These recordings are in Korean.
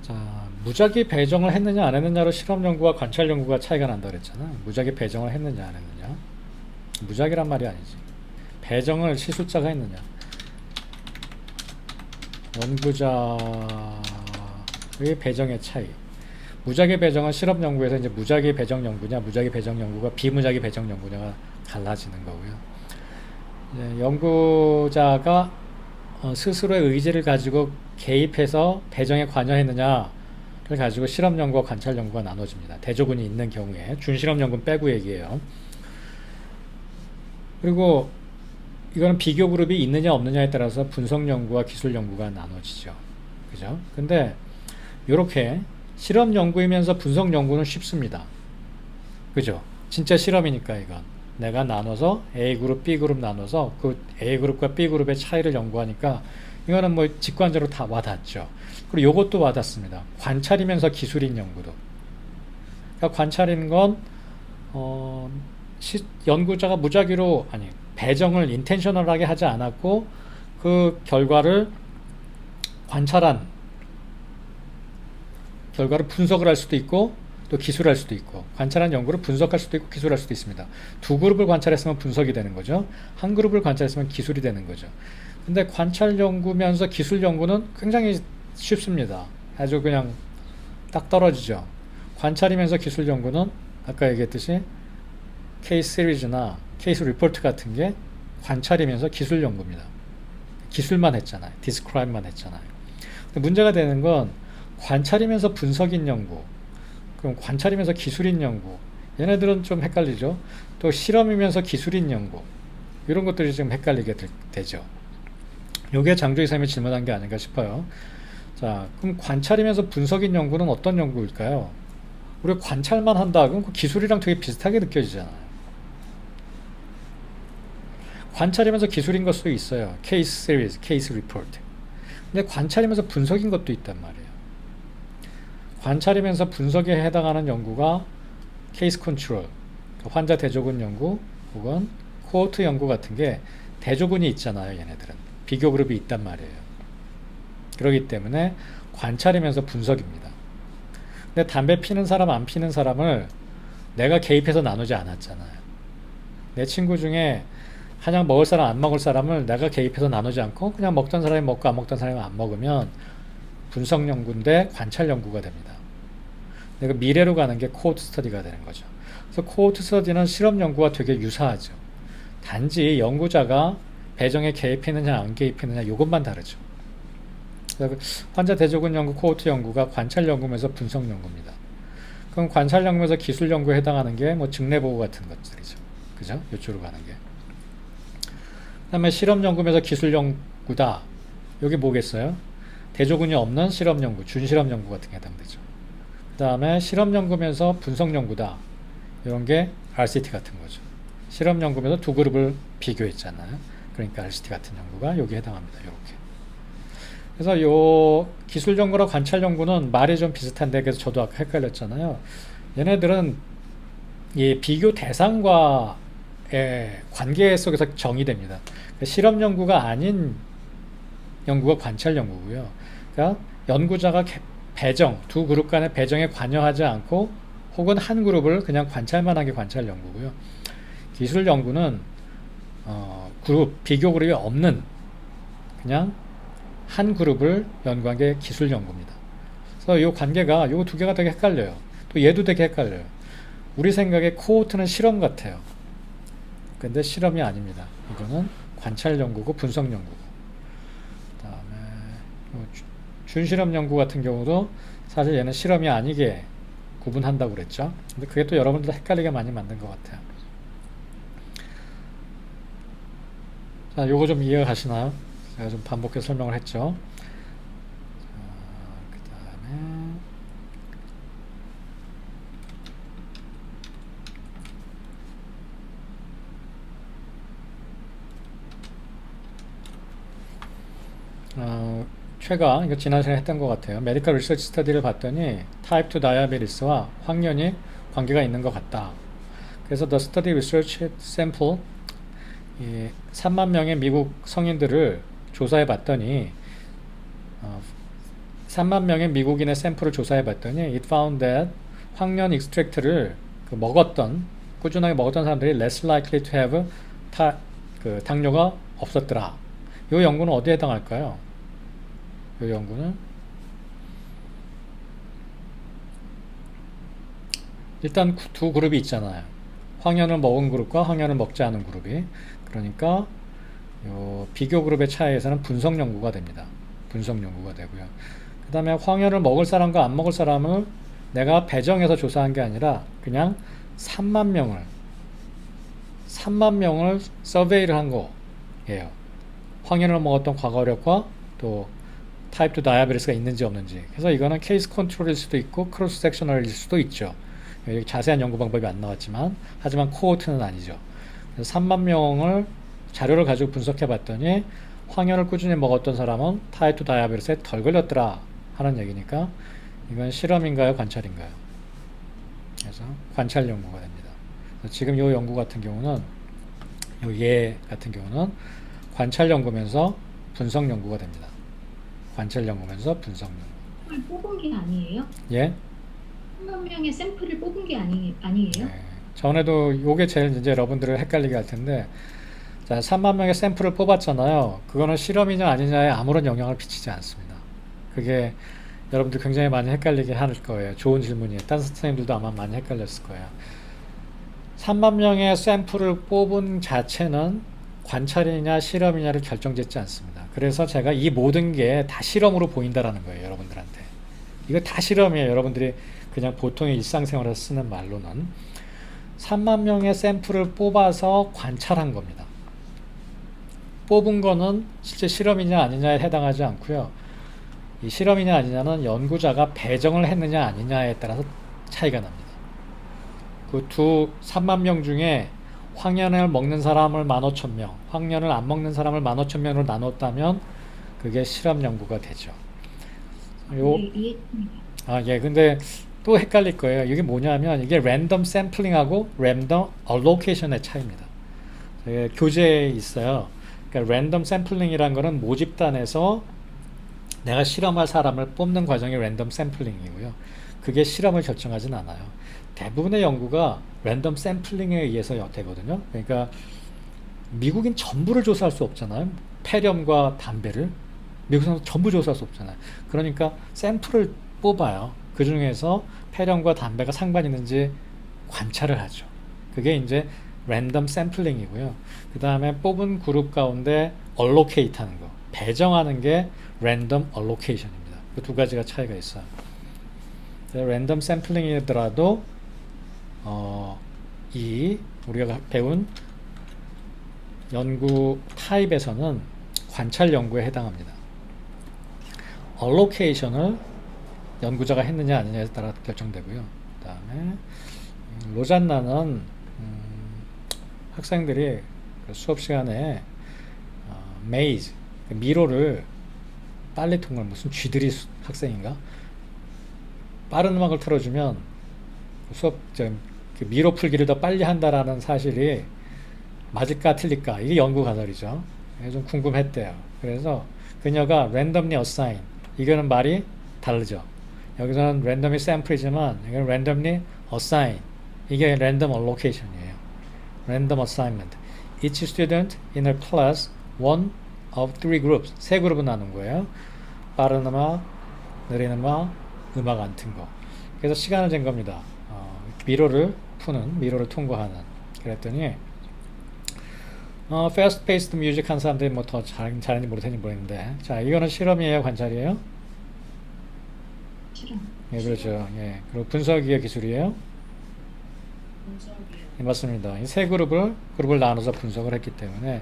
자, 무작위 배정을 했느냐 안 했느냐로 실험 연구와 관찰 연구가 차이가 난다 그랬잖아. 무작위 배정을 했느냐 안 했느냐. 무작위란 말이 아니지. 배정을 시술자가 했느냐. 연구자의 배정의 차이. 무작위 배정은 실험 연구에서 이제 무작위 배정 연구냐, 무작위 배정 연구가 비무작위 배정 연구냐가 달라지는 거고요. 연구자가 스스로의 의지를 가지고 개입해서 배정에 관여했느냐를 가지고 실험 연구와 관찰 연구가 나눠집니다. 대조군이 있는 경우에 준실험 연구는 빼고 얘기해요. 그리고 이거는 비교 그룹이 있느냐 없느냐에 따라서 분석 연구와 기술 연구가 나눠지죠. 그죠? 근데 이렇게 실험 연구이면서 분석 연구는 쉽습니다. 그죠? 진짜 실험이니까 이건. 내가 나눠서 A그룹, B그룹 나눠서 그 A그룹과 B그룹의 차이를 연구하니까 이거는 뭐 직관적으로 다 와닿죠. 그리고 요것도 와닿습니다. 관찰이면서 기술인 연구도. 그러니까 관찰인 건 연구자가 무작위로 배정을 인텐셔널하게 하지 않았고 그 결과를 관찰한 결과를 분석을 할 수도 있고 또 기술할 수도 있고 관찰한 연구를 분석할 수도 있고 기술할 수도 있습니다. 두 그룹을 관찰했으면 분석이 되는 거죠. 한 그룹을 관찰했으면 기술이 되는 거죠. 근데 관찰 연구면서 기술 연구는 굉장히 쉽습니다. 아주 그냥 딱 떨어지죠. 관찰이면서 기술 연구는 아까 얘기했듯이 케이스 시리즈나 케이스 리포트 같은 게 관찰이면서 기술 연구입니다. 기술만 했잖아요. 디스크라이브만 했잖아요. 근데 문제가 되는 건 관찰이면서 분석인 연구, 그럼 관찰이면서 기술인 연구, 얘네들은 좀 헷갈리죠. 또 실험이면서 기술인 연구, 이런 것들이 좀 헷갈리게 되죠. 요게 장조 이사님이 질문한 게 아닌가 싶어요. 자, 그럼 관찰이면서 분석인 연구는 어떤 연구일까요? 우리가 관찰만 한다, 그럼 그 기술이랑 되게 비슷하게 느껴지잖아요. 관찰이면서 기술인 걸 수도 있어요. 케이스 시리즈, 케이스 리포트. 근데 관찰이면서 분석인 것도 있단 말이에요. 관찰이면서 분석에 해당하는 연구가 케이스 컨트롤, 환자 대조군 연구 혹은 코호트 연구 같은 게 대조군이 있잖아요. 얘네들은 비교 그룹이 있단 말이에요. 그렇기 때문에 관찰이면서 분석입니다. 근데 담배 피는 사람 안 피는 사람을 내가 개입해서 나누지 않았잖아요. 내 친구 중에 한약 먹을 사람 안 먹을 사람을 내가 개입해서 나누지 않고 그냥 먹던 사람이 먹고 안 먹던 사람이 안 먹으면 분석 연구인데 관찰 연구가 됩니다. 내가 미래로 가는 게 코호트 스터디가 되는 거죠. 그래서 코호트 스터디는 실험 연구와 되게 유사하죠. 단지 연구자가 배정에 개입했느냐 안 개입했느냐 이것만 다르죠. 환자 대조군 연구, 코호트 연구가 관찰 연구면서 분석 연구입니다. 그럼 관찰 연구에서 기술 연구에 해당하는 게 뭐 증례 보고 같은 것들이죠. 그죠? 이쪽으로 가는 게. 그다음에 실험 연구면서 기술 연구다. 여기 뭐겠어요? 대조군이 없는 실험 연구, 준실험 연구 같은 게 해당되죠. 그 다음에 실험 연구면서 분석 연구다. 이런 게 RCT 같은 거죠. 실험 연구면서 두 그룹을 비교했잖아요. 그러니까 RCT 같은 연구가 여기에 해당합니다. 이렇게. 그래서 요 기술 연구랑 관찰 연구는 말이 좀 비슷한데 그래서 저도 아까 헷갈렸잖아요. 얘네들은 이 비교 대상과의 관계 속에서 정의됩니다. 그러니까 실험 연구가 아닌 연구가 관찰 연구고요. 그러니까 연구자가 배정, 두 그룹 간의 배정에 관여하지 않고 혹은 한 그룹을 그냥 관찰만 한 게 관찰 연구고요. 기술 연구는 비교 그룹이 없는 그냥 한 그룹을 연구한 게 기술 연구입니다. 그래서 이 관계가 이 두 개가 되게 헷갈려요. 또 얘도 되게 헷갈려요. 우리 생각에 코호트는 실험 같아요. 근데 실험이 아닙니다. 이거는 관찰 연구고 분석 연구고. 그다음에 준실험 연구 같은 경우도 사실 얘는 실험이 아니게 구분한다고 그랬죠. 근데 그게 또 여러분들 헷갈리게 많이 만든 것 같아요. 자, 요거 좀 이해가 가시나요? 제가 좀 반복해서 설명을 했죠. 그 다음에 최가 이거 지난 시간에 했던 것 같아요. 메디컬 리서치 스터디를 봤더니 타입 2 다이아베티스와 확연히 관계가 있는 것 같다. 그래서 The Study Research Sample 3만 명의 미국 성인들을 조사해 봤더니 3만 명의 미국인의 샘플을 조사해 봤더니 it found that 황련 익스트랙트를 꾸준하게 먹었던 사람들이 less likely to have 당뇨가 없었더라. 이 연구는 어디에 해당할까요? 이 연구는 일단 두 그룹이 있잖아요. 황련을 먹은 그룹과 황련을 먹지 않은 그룹이. 그러니까 요 비교 그룹의 차이에서는 분석 연구가 됩니다. 분석 연구가 되고요. 그 다음에 황련을 먹을 사람과 안 먹을 사람을 내가 배정해서 조사한 게 아니라 그냥 3만 명을 서베이를 한 거예요. 황련을 먹었던 과거 이력과 또 타입 2 다이아베티스가 있는지 없는지. 그래서 이거는 케이스 컨트롤일 수도 있고 크로스 섹셔널일 수도 있죠. 여기 자세한 연구 방법이 안 나왔지만 하지만 코호트는 아니죠. 그래서 3만 명을 자료를 가지고 분석해 봤더니 황련을 꾸준히 먹었던 사람은 타입 2 다이아베티스에 덜 걸렸더라 하는 얘기니까 이건 실험인가요? 관찰인가요? 그래서 관찰 연구가 됩니다. 지금 이 연구 같은 경우는 예 같은 경우는 관찰 연구면서 분석 연구가 됩니다. 관찰 연구면서 분석 연구. 뽑은 게 아니에요? 예? 3만 명의 샘플을 뽑은 게 아니에요? 네. 전에도 요게 제일 이제 여러분들을 헷갈리게 할 텐데, 자, 3만 명의 샘플을 뽑았잖아요. 그거는 실험이냐 아니냐에 아무런 영향을 미치지 않습니다. 그게 여러분들 굉장히 많이 헷갈리게 할 거예요. 좋은 질문이에요. 다른 선생님들도 아마 많이 헷갈렸을 거예요. 3만 명의 샘플을 뽑은 자체는 관찰이냐 실험이냐를 결정짓지 않습니다. 그래서 제가 이 모든 게 다 실험으로 보인다라는 거예요. 여러분들한테. 이거 다 실험이에요. 여러분들이 그냥 보통의 일상생활에서 쓰는 말로는 3만 명의 샘플을 뽑아서 관찰한 겁니다. 뽑은 거는 실제 실험이냐 아니냐에 해당하지 않고요. 이 실험이냐 아니냐는 연구자가 배정을 했느냐 아니냐에 따라서 차이가 납니다. 그 3만 명 중에 황련을 먹는 사람을 15,000명, 황련을 안 먹는 사람을 15,000명으로 나눴다면 그게 실험 연구가 되죠. 예, 근데 또 헷갈릴 거예요. 이게 뭐냐면 이게 랜덤 샘플링하고 랜덤 얼로케이션의 차이입니다. 교재에 있어요. 그러니까 랜덤 샘플링이란 거는 모집단에서 내가 실험할 사람을 뽑는 과정이 랜덤 샘플링이고요. 그게 실험을 결정하진 않아요. 대부분의 연구가 랜덤 샘플링에 의해서 되거든요. 그러니까 미국인 전부를 조사할 수 없잖아요. 폐렴과 담배를 미국에서 전부 조사할 수 없잖아요. 그러니까 샘플을 뽑아요. 그 중에서 폐렴과 담배가 상관 있는지 관찰을 하죠. 그게 이제 랜덤 샘플링이고요. 그 다음에 뽑은 그룹 가운데 얼로케이트 하는 거, 배정하는 게 랜덤 얼로케이션입니다. 그 두 가지가 차이가 있어요. 랜덤 샘플링이더라도 이 우리가 배운 연구 타입에서는 관찰 연구에 해당합니다. 얼로케이션을 연구자가 했느냐 아니냐에 따라 결정되고요. 그 다음에 로잔나는 학생들이 수업 시간에 메이즈, 미로를 빨리 통과한 무슨 쥐들이 학생인가? 빠른 음악을 틀어주면 수업 그 미로 풀기를 더 빨리 한다라는 사실이 맞을까 틀릴까? 이게 연구 가설이죠. 좀 궁금했대요. 그래서 그녀가 randomly assign, 이거는 말이 다르죠. 여기서는 randomly sample이지만 이건 randomly assign, 이게 random allocation이에요. random assignment. Each student in her class one of three groups, 세 그룹을 나눈 거예요. 빠른 음악, 느린 음악, 음악 안 튼 거. 그래서 시간을 잰 겁니다. 미로를 통과하는. 그랬더니 fast paced music 한 사람들이 뭐 더 잘하는지 모르겠는데, 자, 이거는 실험이에요, 관찰이에요? 실험. 예, 그렇죠. 예. 그리고 분석이의 기술이에요? 분석이요. 예, 맞습니다. 이 세 그룹을 나눠서 분석을 했기 때문에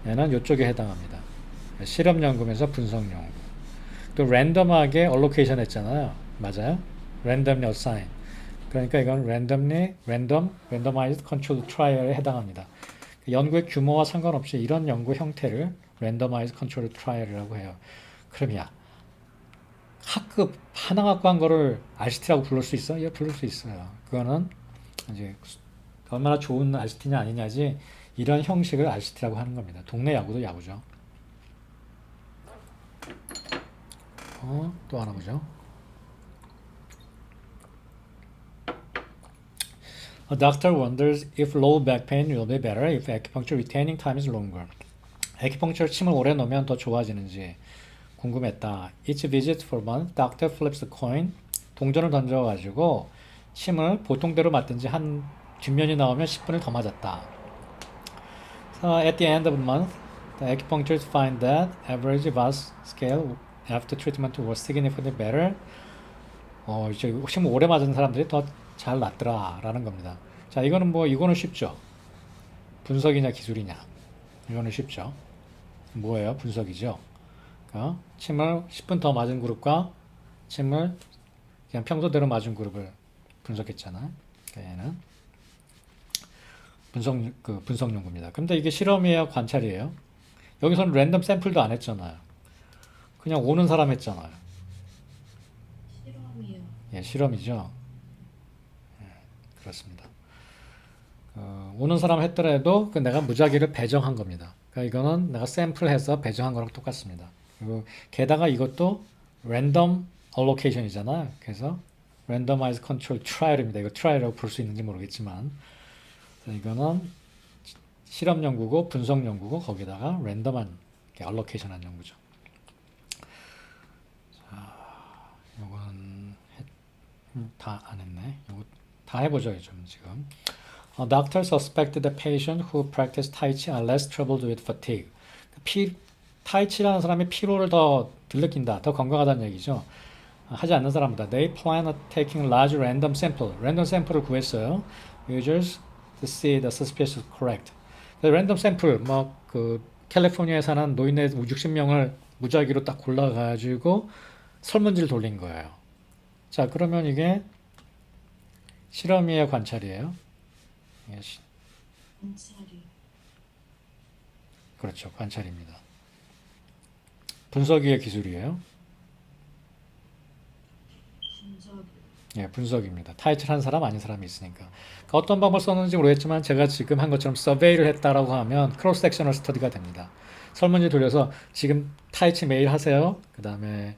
얘는 이쪽에 해당합니다. 실험 연구면서 분석 연구. 또 랜덤하게 얼로케이션 했잖아요. 맞아요? randomly assign. 그러니까 이건 randomized controlled trial에 해당합니다. 연구의 규모와 상관없이 이런 연구 형태를 randomized controlled trial이라고 해요. 그럼 야, 학급 하나 갖고 한 거를 RCT라고 부를 수 있어? 예, 부를 수 있어요. 그거는 이제 얼마나 좋은 RCT냐 아니냐지, 이런 형식을 RCT라고 하는 겁니다. 동네 야구도 야구죠. 또 하나 보죠. A doctor wonders if low back pain will be better if acupuncture retaining time is longer. acupuncture 침을 오래 놓으면 더 좋아지는지 궁금했다. Each visit for month, doctor flips the coin. 동전을 던져가지고 침을 보통대로 맞든지 한 뒷면이 나오면 10분을 더 맞았다. So at the end of the month, the acupuncturists find that average VAS scale after treatment was significantly better. 이제 침 오래 맞은 사람들이 더 잘 낫더라라는 겁니다. 자, 이거는 쉽죠. 분석이냐 기술이냐. 이거는 쉽죠. 뭐예요? 분석이죠. 침을 10분 더 맞은 그룹과 침을 그냥 평소대로 맞은 그룹을 분석했잖아. 얘는 분석 연구입니다. 근데 이게 실험이에요, 관찰이에요? 여기서는 랜덤 샘플도 안 했잖아요. 그냥 오는 사람 했잖아요. 실험이요. 예, 실험이죠. 그렇습니다. 오는 사람 했더라도 내가 무작위를 배정한 겁니다. 그러니까 이거는 내가 샘플해서 배정한 거랑 똑같습니다. 그리고 게다가 이것도 랜덤 allocation이잖아요. 그래서 randomized control trial입니다. 이거 trial이라고 볼 수 있는지 모르겠지만 이거는 실험 연구고 분석 연구고 거기다가 랜덤한 allocation한 연구죠. 자, 이건 다 안 했네. 이거 다 해보죠, 좀 지금. Doctor suspected the patient who practiced Tai Chi are less troubled with fatigue. 타이치라는 사람이 피로를 더 덜 느낀다, 더 건강하다는 얘기죠. 하지 않는 사람보다. They plan on taking large random sample. 랜덤 샘플을 구했어요. Users to see the suspicious correct. 랜덤 샘플, 캘리포니아에 사는 노인네 60명을 무작위로 딱 골라가지고 설문지를 돌린 거예요. 자, 그러면 이게 실험이에요, 관찰이에요? 관찰이. 그렇죠, 관찰입니다. 분석이에요, 기술이에요? 분석. 예, 분석입니다. 타이틀 한 사람 아닌 사람이 있으니까. 그러니까 어떤 방법을 썼는지 모르겠지만 제가 지금 한 것처럼 서베이를 했다라고 하면 크로스 섹셔널 스터디가 됩니다. 설문지 돌려서 지금 타이치 매일 하세요. 그 다음에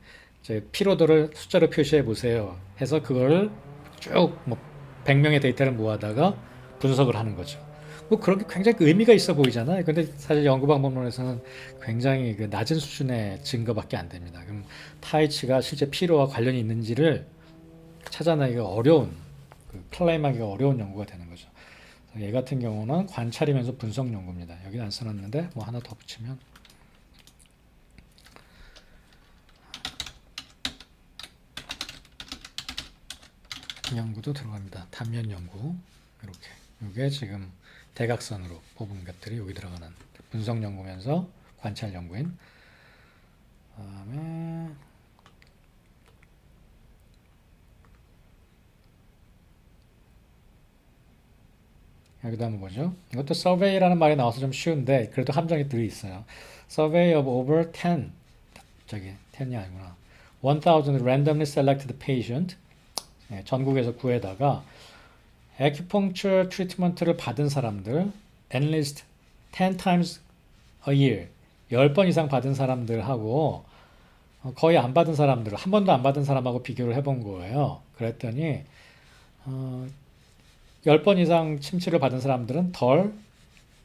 피로도를 숫자로 표시해 보세요. 해서 그걸 쭉 100명의 데이터를 모아다가 분석을 하는 거죠. 그런 게 굉장히 의미가 있어 보이잖아요. 근데 사실 연구 방법론에서는 굉장히 낮은 수준의 증거밖에 안 됩니다. 그럼 타이치가 실제 피로와 관련이 있는지를 찾아내기가 어려운, 클레임하기가 어려운 연구가 되는 거죠. 얘 같은 경우는 관찰이면서 분석 연구입니다. 여기는 안 써놨는데 하나 더 붙이면 연구도 들어갑니다. 단면 연구 이렇게. 이게 지금 대각선으로 뽑은 것들이 여기 들어가는 분석 연구면서 관찰 연구인. 그다음에 여기도 한번 보죠. 이것도 survey라는 말이 나와서 좀 쉬운데 그래도 함정이 들어 있어요. Survey of over 10, 10이 아니구나. 1000 randomly selected patient. 전국에서 구해다가 acupuncture 트리트먼트를 받은 사람들, at least 10 times a year, 10번 이상 받은 사람들하고 거의 안 받은 사람들, 한 번도 안 받은 사람하고 비교를 해본 거예요. 그랬더니 10번 이상 침치를 받은 사람들은 덜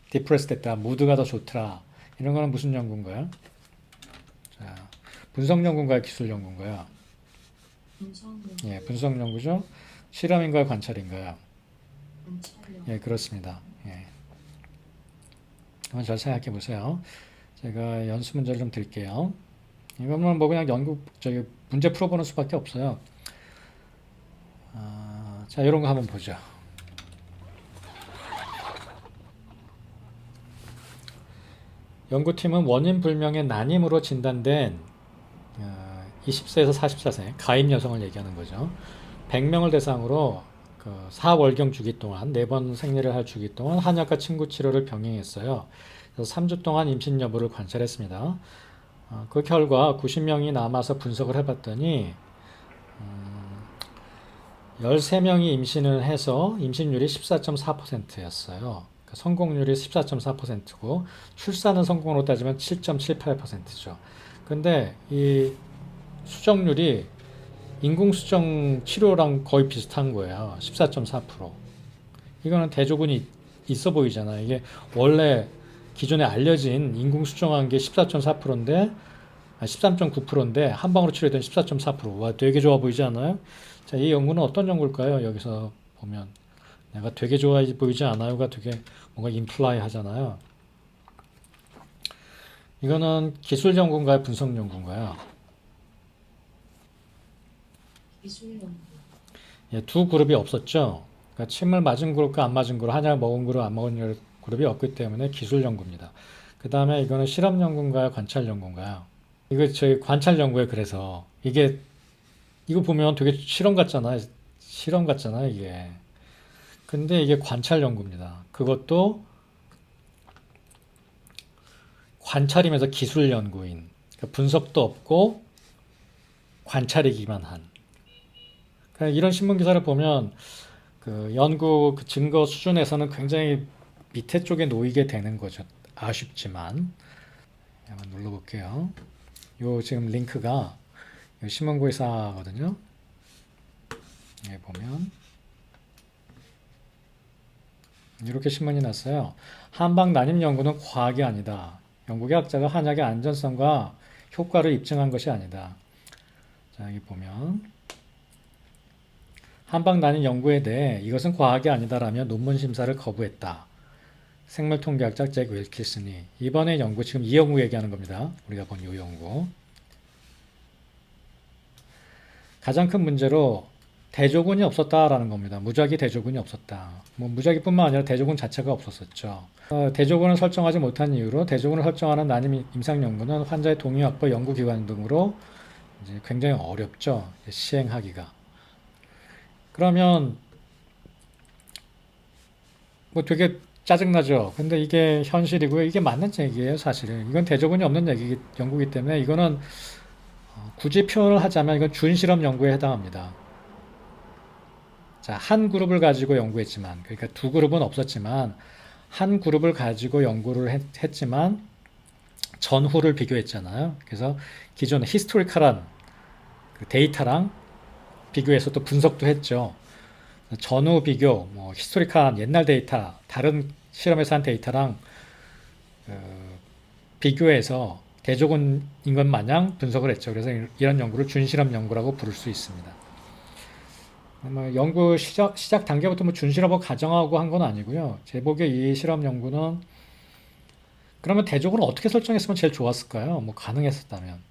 디프레스 됐다, 무드가 더 좋더라. 이런 거는 무슨 연구인가요? 자, 분석 연구인가요? 기술 연구인가요? 분석 연구. 예, 분석 연구죠. 실험인가요? 관찰인가요? 관찰 연구. 예, 그렇습니다. 예. 한번 잘 생각해 보세요. 제가 연습 문제를 좀 드릴게요. 이거는 그냥 문제 풀어보는 수밖에 없어요. 자, 이런 거 한번 보죠. 연구팀은 원인 불명의 난임으로 진단된 20세에서 44세 가임 여성을 얘기하는 거죠. 100명을 대상으로 4월경 주기 동안 4번 생리를 할 주기 동안 한약과 침구 치료를 병행했어요. 그래서 3주 동안 임신 여부를 관찰했습니다. 그 결과 90명이 남아서 분석을 해봤더니 13명이 임신을 해서 임신율이 14.4%였어요. 성공률이 14.4%고 출산은 성공으로 따지면 7.78%죠. 근데 이 수정률이 인공수정 치료랑 거의 비슷한 거예요. 14.4%. 이거는 대조군이 있어 보이잖아. 이게 원래 기존에 알려진 인공수정한 게 14.4%인데 13.9%인데 한 방으로 치료된 14.4%. 와, 되게 좋아 보이지 않아요? 자, 이 연구는 어떤 연구일까요? 여기서 보면 내가 되게 좋아 보이지 않아요가 되게 뭔가 임플라이 하잖아요. 이거는 기술 연구인가요? 분석 연구인가요? 기술 연구. 예, 두 그룹이 없었죠. 그러니까 침을 맞은 그룹과 안 맞은 그룹, 한약 먹은 그룹, 안 먹은 그룹이 없기 때문에 기술 연구입니다. 그 다음에 이거는 실험 연구인가요? 관찰 연구인가요? 이거 저희 관찰 연구에 그래서 이거 보면 되게 실험 같잖아요. 실험 같잖아요, 이게. 근데 이게 관찰 연구입니다. 그것도 관찰이면서 기술 연구인. 그러니까 분석도 없고 관찰이기만 한. 그러니까 이런 신문 기사를 보면 그 연구 그 증거 수준에서는 굉장히 밑에 쪽에 놓이게 되는 거죠. 아쉽지만. 한번 눌러볼게요. 요 지금 링크가 요 신문고 기사거든요. 여기 보면 이렇게 신문이 났어요. 한방 난임 연구는 과학이 아니다. 영국의 학자가 한약의 안전성과 효과를 입증한 것이 아니다. 자, 여기 보면 한방 난임 연구에 대해 이것은 과학이 아니다라며 논문 심사를 거부했다. 생물통계학자 잭 윌키슨이 이번에 연구 지금 이 연구 얘기하는 겁니다. 우리가 본 이 연구 가장 큰 문제로 대조군이 없었다라는 겁니다. 무작위 대조군이 없었다. 뭐 무작위뿐만 아니라 대조군 자체가 없었었죠. 대조군을 설정하지 못한 이유로 대조군을 설정하는 난임 임상 연구는 환자의 동의 확보, 연구기관 등으로 이제 굉장히 어렵죠. 시행하기가. 그러면 뭐 되게 짜증나죠. 근데 이게 현실이고요. 이게 맞는 얘기예요, 사실은. 이건 대조군이 없는 연구이기 때문에 이거는 굳이 표현을 하자면 이건 준실험 연구에 해당합니다. 자, 한 그룹을 가지고 연구했지만, 그러니까 두 그룹은 없었지만, 한 그룹을 가지고 연구를 했지만, 전후를 비교했잖아요. 그래서 기존의 히스토리컬한 그 데이터랑 비교해서 또 분석도 했죠. 전후 비교, 뭐 히스토리컬한 옛날 데이터, 다른 실험에서 한 데이터랑 비교해서 대조군인 것 마냥 분석을 했죠. 그래서 이런 연구를 준실험 연구라고 부를 수 있습니다. 연구 시작 단계부터 뭐 준실험을 가정하고 한 건 아니고요. 제 보기에 이 실험 연구는 그러면 대조군을 어떻게 설정했으면 제일 좋았을까요? 뭐 가능했었다면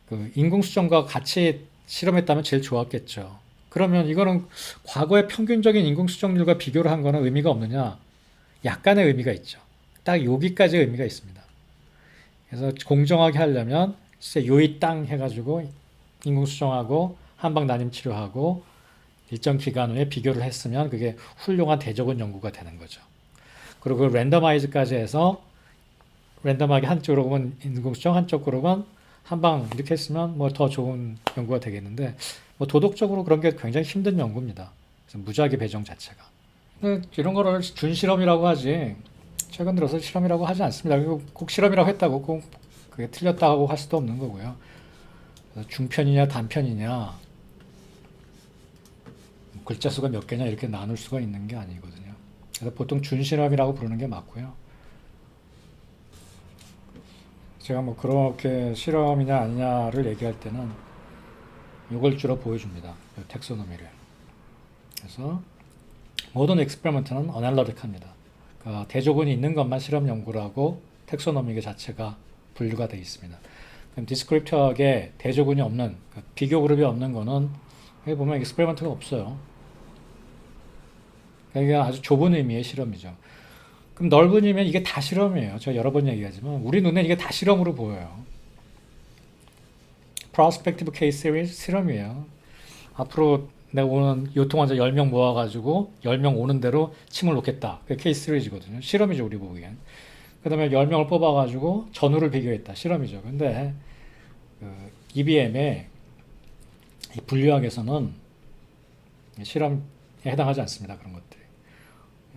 그 인공수정과 같이 실험했다면 제일 좋았겠죠. 그러면 이거는 과거의 평균적인 인공수정률과 비교를 한 거는 의미가 없느냐? 약간의 의미가 있죠. 딱 여기까지 의미가 있습니다. 그래서 공정하게 하려면 진짜 요이 땅 해가지고 인공수정하고 한방 난임 치료하고 일정 기간 후에 비교를 했으면 그게 훌륭한 대조군 연구가 되는 거죠. 그리고 랜더마이즈까지 해서 랜덤하게 한쪽으로 보면 인공수정, 한쪽으로 보면 한방 이렇게 했으면 뭐 더 좋은 연구가 되겠는데 뭐 도덕적으로 그런 게 굉장히 힘든 연구입니다. 그래서 무작위 배정 자체가. 이런 거를 준실험이라고 하지 최근 들어서 실험이라고 하지 않습니다. 그리고 꼭 실험이라고 했다고 꼭 그게 틀렸다고 할 수도 없는 거고요. 중편이냐 단편이냐 글자 수가 몇 개냐 이렇게 나눌 수가 있는 게 아니거든요. 그래서 보통 준실험이라고 부르는 게 맞고요. 제가 뭐 그렇게 실험이냐 아니냐를 얘기할 때는 이걸 주로 보여줍니다. 이 텍소노미를. 그래서 모든 엑스페리먼트는 어널러틱합니다. 그러니까 대조군이 있는 것만 실험 연구라고 텍소노미 자체가 분류가 되어 있습니다. 그럼 디스크립터하게 대조군이 없는 그러니까 비교 그룹이 없는 거는 여기 보면 엑스페리먼트가 없어요. 그러니까 이게 아주 좁은 의미의 실험이죠. 그럼 넓은 의미면 이게 다 실험이에요. 제가 여러 번 얘기하지만 우리 눈에 이게 다 실험으로 보여요. 프로스펙티브 케이스 시리즈 실험이에요. 앞으로 내가 오는 요통환자 10명 모아가지고 10명 오는 대로 침을 놓겠다. 그게 케이스 시리즈거든요. 실험이죠, 우리 보기엔. 그 다음에 10명을 뽑아가지고 전후를 비교했다. 실험이죠. 근데 EBM의 분류학에서는 실험에 해당하지 않습니다. 그런 것들이.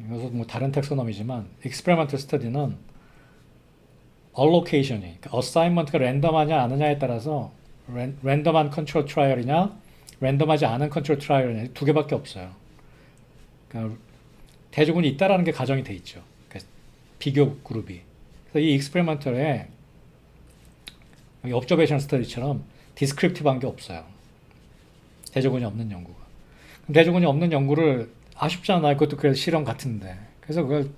이것은 뭐 다른 텍소노미지만 익스페리먼트 스터디는 allocation이, 그러니까 assignment가 랜덤하냐 아느냐에 따라서 랜덤한 컨트롤 트라이얼이냐 랜덤하지 않은 컨트롤 트라이얼이냐 두 개밖에 없어요. 그러니까 대조군이 있다라는 게 가정이 돼 있죠. 그러니까 비교 그룹이. 그래서 이 익스페리먼터에 observation study처럼 디스크립티브한 게 없어요. 대조군이 없는 연구가. 그럼 대조군이 없는 연구를 아쉽지 않아요. 그것도 그래서 실험 같은데. 그래서 그걸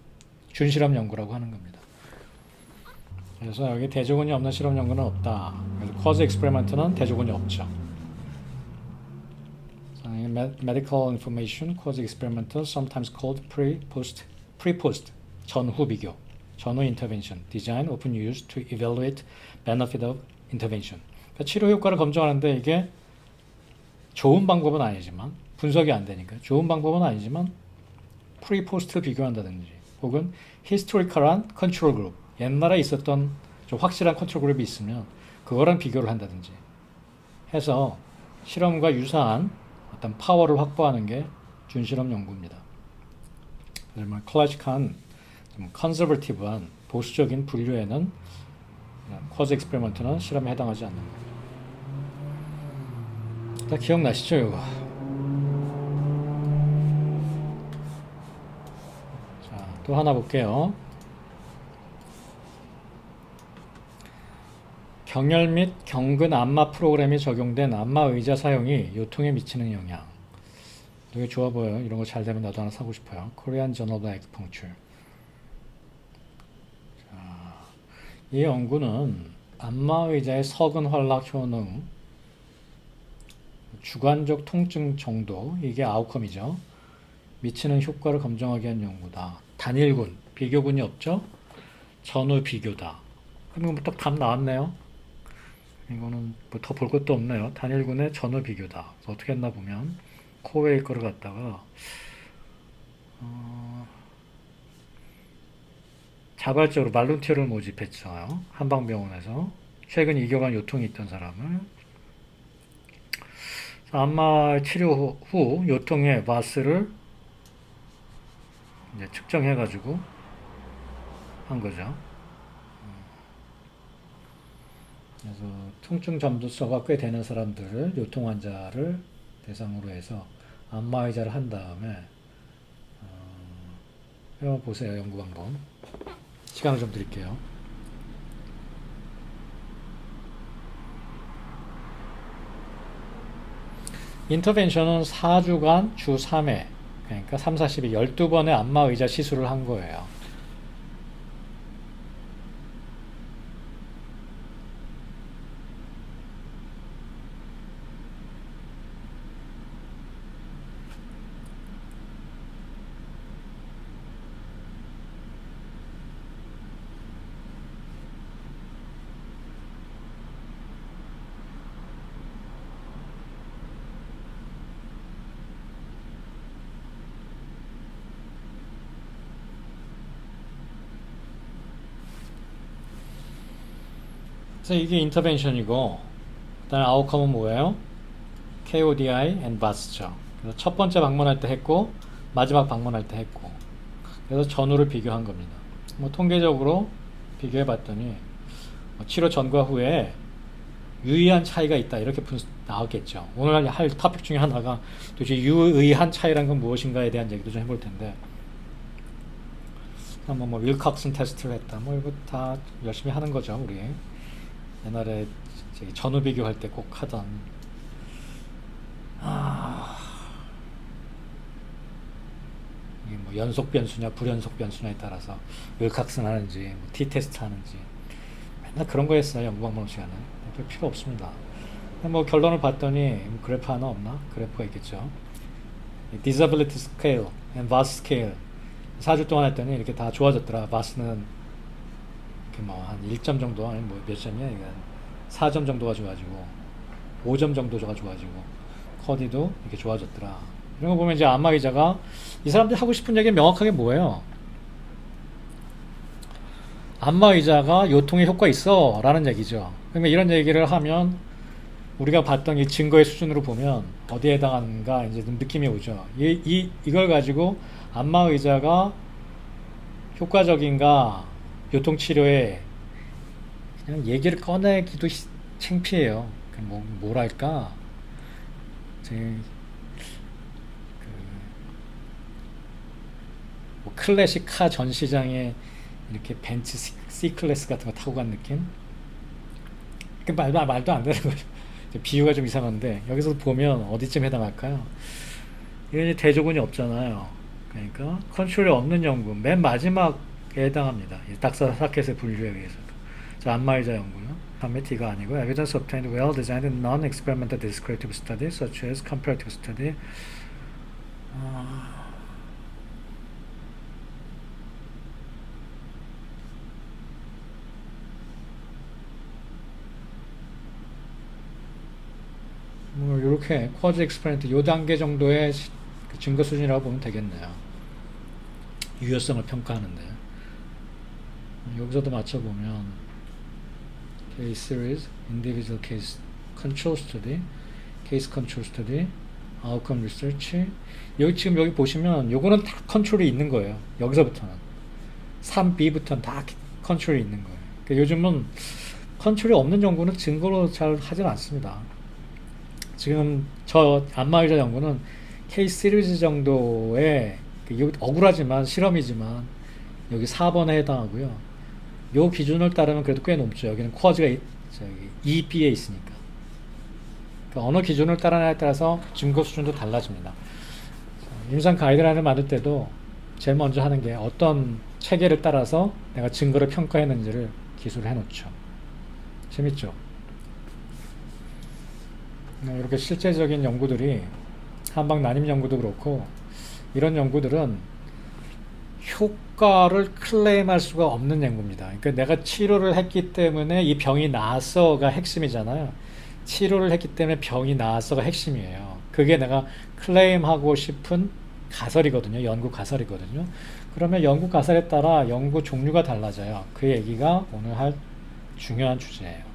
준실험 연구라고 하는 겁니다. 그래서 여기 대조군이 없는 실험 연구는 없다. 그래서 cause experiment는 대조군이 없죠. Medical information cause experiment sometimes called pre-post 전후 비교, 전후 intervention, design often used to evaluate benefit of intervention. 그러니까 치료 효과를 검증하는데 이게 좋은 방법은 아니지만 분석이 안 되니까 좋은 방법은 아니지만 pre-post를 비교한다든지 혹은 historical한 컨트롤 그룹 옛날에 있었던 좀 확실한 컨트롤 그룹이 있으면 그거랑 비교를 한다든지 해서 실험과 유사한 어떤 파워를 확보하는 게 준실험 연구입니다. 정말 클래식한 좀 컨서버티브한 보수적인 분류에는 cause experiment는 실험에 해당하지 않는 거예요. 다 기억나시죠, 이거? 자, 또 하나 볼게요. 경열 및 경근 안마 프로그램이 적용된 안마 의자 사용이 요통에 미치는 영향. 되게 좋아 보여요. 이런 거 잘 되면 나도 하나 사고 싶어요. Korean Journal of Acupuncture. 자, 이 연구는 안마 의자의 서근 활락 효능, 주관적 통증 정도, 이게 아웃컴이죠. 미치는 효과를 검증하기 위한 연구다. 단일군, 비교군이 없죠? 전후 비교다. 그럼 딱 답 나왔네요. 이거는 뭐 더 볼 것도 없네요. 단일군의 전후 비교다. 어떻게 했나 보면 코웨이 거를 갖다가 자발적으로 말룬티어를 모집했어요. 한방병원에서 최근 2개월 요통이 있던 사람을 안마 치료 후 요통의 바스를 이제 측정해가지고 한 거죠. 그래서 통증 점도서가 꽤 되는 사람들을 요통 환자를 대상으로 해서 안마 의자를 한 다음에 해보세요. 연구 방법. 시간을 좀 드릴게요. 인터벤션은 4주간 주 3회, 그러니까 3, 40일 12번의 안마 의자 시술을 한 거예요. 그래서 이게 인터벤션이고, 그다음에 아웃컴은 뭐예요? KODI and VAS죠. 그래서 첫 번째 방문할 때 했고, 마지막 방문할 때 했고, 그래서 전후를 비교한 겁니다. 뭐 통계적으로 비교해봤더니 치료 전과 후에 유의한 차이가 있다 이렇게 나왔겠죠. 오늘 할 토픽 중에 하나가 도대체 유의한 차이란 건 무엇인가에 대한 얘기도 좀 해볼 텐데, 뭐 윌캅슨 테스트를 했다, 뭐 이거 다 열심히 하는 거죠. 우리 옛날에 전후 비교할 때 꼭 하던 이게 뭐 연속 변수냐 불연속 변수냐에 따라서 윌캅슨 하는지 뭐 T-테스트 하는지 맨날 그런 거 했어요. 연구방문 시간에. 별 필요 없습니다. 뭐 결론을 봤더니 뭐 그래프 하나 없나? 그래프가 있겠죠. Disability Scale and VAS Scale 4주 동안 했더니 이렇게 다 좋아졌더라. VAS는 뭐 한 1점 정도, 아니 뭐 몇 점이야? 이게 4점 정도가 좋아지고 5점 정도가 좋아지고 커디도 이렇게 좋아졌더라. 이런 거 보면 이제 안마 의자가 이 사람들이 하고 싶은 얘기 명확하게 뭐예요? 안마 의자가 요통에 효과 있어 라는 얘기죠. 그러면 이런 얘기를 하면 우리가 봤던 이 증거의 수준으로 보면 어디에 해당하는가 이제 느낌이 오죠. 이걸 가지고 안마 의자가 효과적인가 요통치료에 그냥 얘기를 꺼내기도 창피해요. 뭐랄까. 제, 그, 뭐 클래식 카 전시장에 이렇게 벤츠 C 클래스 같은 거 타고 간 느낌? 그 말도 안 되는 거죠. 비유가 좀 이상한데, 여기서 보면 어디쯤 해당할까요? 이게 이제 대조군이 없잖아요. 그러니까 컨트롤이 없는 연구 맨 마지막에 해당합니다. 이 닥터 사켓의 분류에 의해서도. 자, 안마의자 연구요. 다음에 D가 아니고 evidence obtained well designed non-experimental descriptive study such as comparative study. 뭐 이렇게 쿼즈 익스퍼리먼트 요 단계 정도의 그 증거 수준이라고 보면 되겠네요. 유효성을 평가하는데 여기서도 맞춰보면 case series, individual case control study, case control study, outcome research. 여기 지금 여기 보시면 요거는 다 컨트롤이 있는 거예요. 여기서부터는 3B부터는 다 컨트롤이 있는 거예요. 그러니까 요즘은 컨트롤이 없는 연구는 증거로 잘 하진 않습니다. 지금 저 안마의자 연구는 케이스 시리즈 정도의 억울하지만 실험이지만 여기 4번에 해당하고요. 요 기준을 따르면 그래도 꽤 높죠. 여기는 쿼즈가 EB에 있으니까. 그러니까 어느 기준을 따르냐에 따라서 증거 수준도 달라집니다. 임상 가이드라인을 만들 때도 제일 먼저 하는 게 어떤 체계를 따라서 내가 증거를 평가했는지를 기술을 해놓죠. 재밌죠? 이렇게 실제적인 연구들이 한방 난임 연구도 그렇고 이런 연구들은 효과를 클레임할 수가 없는 연구입니다. 그러니까 내가 치료를 했기 때문에 이 병이 나았어가 핵심이잖아요. 치료를 했기 때문에 병이 나았어가 핵심이에요. 그게 내가 클레임하고 싶은 가설이거든요. 연구 가설이거든요. 그러면 연구 가설에 따라 연구 종류가 달라져요. 그 얘기가 오늘 할 중요한 주제예요.